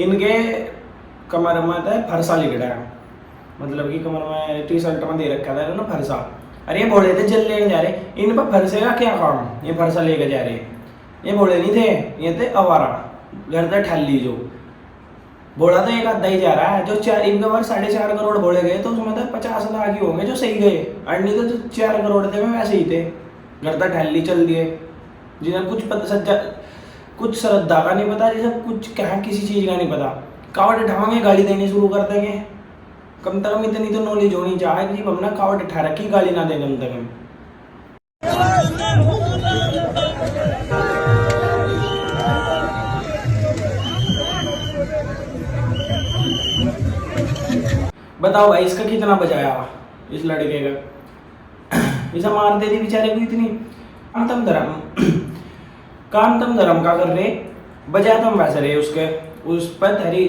इनके कमर में था फरसा लिख रहा है, मतलब कि कमर में टी शर्ट में दे रखा था ना फरसा। अरे ये भोले थे जल लेने जा रहे, इन पर फरसे का क्या काम, ये फरसा लेके जा रहे। ये भोले नहीं थे, ये थे आवारा, घर था ठल्ली जो। भोला तो एक आधा ही जा रहा है, जो चार इनके बार 4.5 करोड़ भोले गए तो उसमें तो 50 लाख ही होंगे जो सही गए, और नहीं तो जो 4 करोड़ थे में वैसे ही थे, घर था ठल्ली चल दिए। जिन्हें कुछ श्रद्धा का नहीं पता, जैसे कुछ क्या किसी चीज़ का नहीं पता, कावड़ उठाएंगे गाली देनी शुरू कर देंगे। कम से कम इतनी तो नॉलेज होनी चाहिए कि हमने कावड़ उठा रखी, गाली ना दे कम से कम। बताओ भाई इसका कितना बचाया इस लड़के का। इसे मार दे दी बेचारे को इतनी। काम तम धर्म का कर रहे, बजा तुम वैसे रहे उसके, उस पर तेरी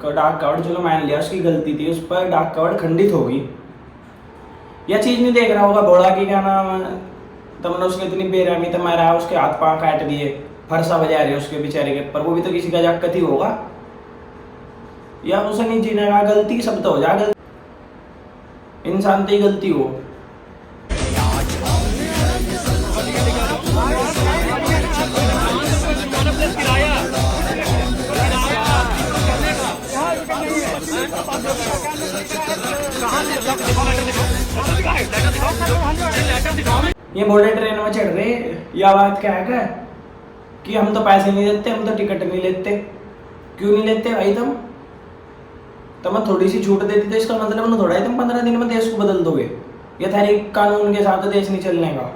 डाक कावड़, चलो मान लिया उसकी गलती थी, उस पर डाक कावड़ खंडित होगी। यह चीज नहीं देख रहा होगा भोला की क्या नाम, तुमने उसके इतनी बेरहमी तुम्हारा उसके हाथ पांव काट दिए, फरसा बजा रहे उसके बेचारे के, पर वो भी तो किसी का जाकत ही होगा, या उसे नहीं जीने का। गलती सब तो हो जा, इंसान तो ही गलती हो। ये बोले ट्रेन में चढ़ रहे, या बात क्या है कि हम तो पैसे नहीं देते, हम तो टिकट नहीं लेते। क्यों नहीं लेते भाई तुम थोड़ी सी छूट देती तो इसका मतलब ना थोड़ा ही तुम 15 दिन में देश को बदल दोगे। ये थारी कानून के साथ तो देश नहीं चलने का।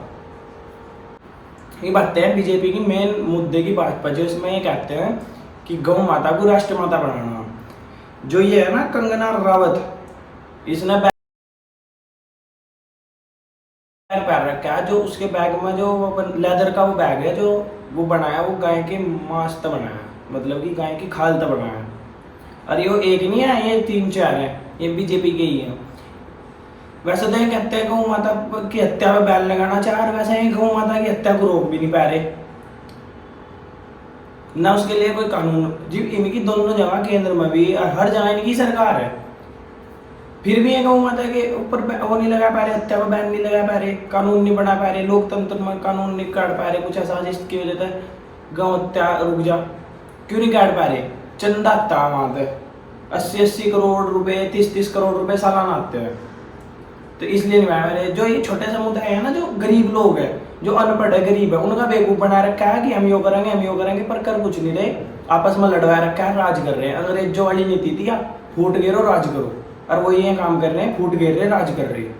ये बात है बीजेपी की मेन मुद्दे की बात पर, जो इसमें ये कहते हैं कि गौ माता को राष्ट्र माता बनाना। जो ये है ना कंगना रावत, इसने पैर रखा है, जो उसके बैग में जो लेदर का वो बैग है जो वो बनाया, वो गाय के मांस तक बनाया, मतलब कि गाय की खाल तक बनाया। अरे वो एक नहीं है, ये 3-4 है, ये बीजेपी के ही है। वैसे तो ये कहते हैं गौ माता की हत्या में बैन लगाना चाह, वैसे ही गौ माता की हत्या को रोक भी नहीं पा रहे ना, उसके लिए कोई कानून। जी इनकी दोनों जगह, केंद्र में भी और हर जगह इनकी सरकार है, फिर भी ये गौ माता के ऊपर वो नहीं लगा पा रहे, हत्या पर बैन नहीं लगा पा रहे, कानून नहीं बना पा रहे, लोकतंत्र में कानून नहीं काट पा रहे, कुछ ऐसा जिसकी वजह से गौ हत्या रुक जा। क्यों नहीं काट पा रहे? चंदा आता वहां पे 80-80 करोड़ रुपए, 30-30 करोड़ रुपए सालाना आते हैं, तो इसलिए नहीं बना रहे। जो ये छोटे समुदाय है ना, जो गरीब लोग है, जो अनपढ़ है, गरीब है, उनका बेवकूफ बना रखा है कि हम यो करेंगे, हम यो करेंगे, पर कर कुछ नहीं रहे, आपस में लड़वा रखा है, राज कर रहे हैं। अंग्रेजों वाली नीति थी, फूट गिरो राज करो, और वो ये काम कर रहे हैं, फूट गिर रहे राज कर रहे हैं।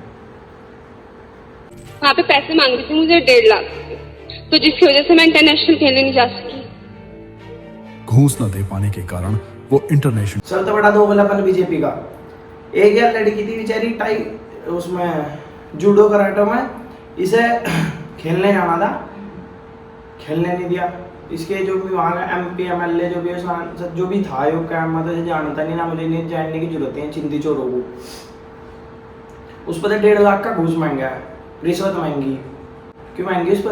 वहाँ पे पैसे मांग रही थी मुझे 1.5 लाख, तो जिसकी वजह से मैं इंटरनेशनल खेलने नहीं जा सकी। घूस न दे पाने के कारण वो इंटरनेशनल। सबसे बड़ा दोगलापन बीजेपी का। एक यार लड़की थी बेचारी, टाई उसमें जूडो कराटे में, इसे खेलने जाना था, खेलने नहीं दिया। इसके जो भी वहाँ का MP MLA जो भी सांसद जो भी था, यो क्या मतलब जानता नहीं ना, मुझे नहीं जानने की जरूरत है चिंदी चोरों को। उस पर 1.5 लाख का घूस मांगा है, रिश्वत मांगी। क्यों मांगी उस पर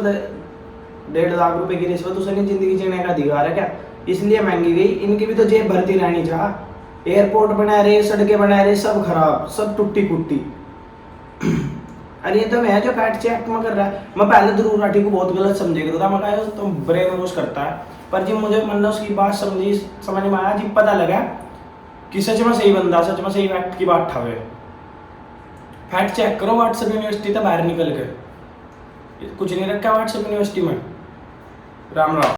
1.5 लाख रुपए की रिश्वत? उसे नहीं जिंदगी जीने का अधिकार है क्या? इसलिए मांगी गई। इनकी भी तो जेब भरती रहनी चाह। एयरपोर्ट बना रहे, सड़कें बना रहे, सब खराब, सब टूटी फूटी। अरे ये तो मैं जो फैक्ट चेक में कर रहा है। मैं पहले ध्रुव राठी को बहुत गलत समझे करता था, मैं कहा तो ब्रेन वॉश करता है, पर जब मुझे मतलब उसकी बात समझ में आया, जब पता लगा कि सच में सही बंदा, सच में सही फैक्ट की बात ठावे। फैक्ट चेक करो व्हाट्सएप यूनिवर्सिटी तक बाहर निकल के, कुछ नहीं रखा व्हाट्सएप यूनिवर्सिटी में। राम राम।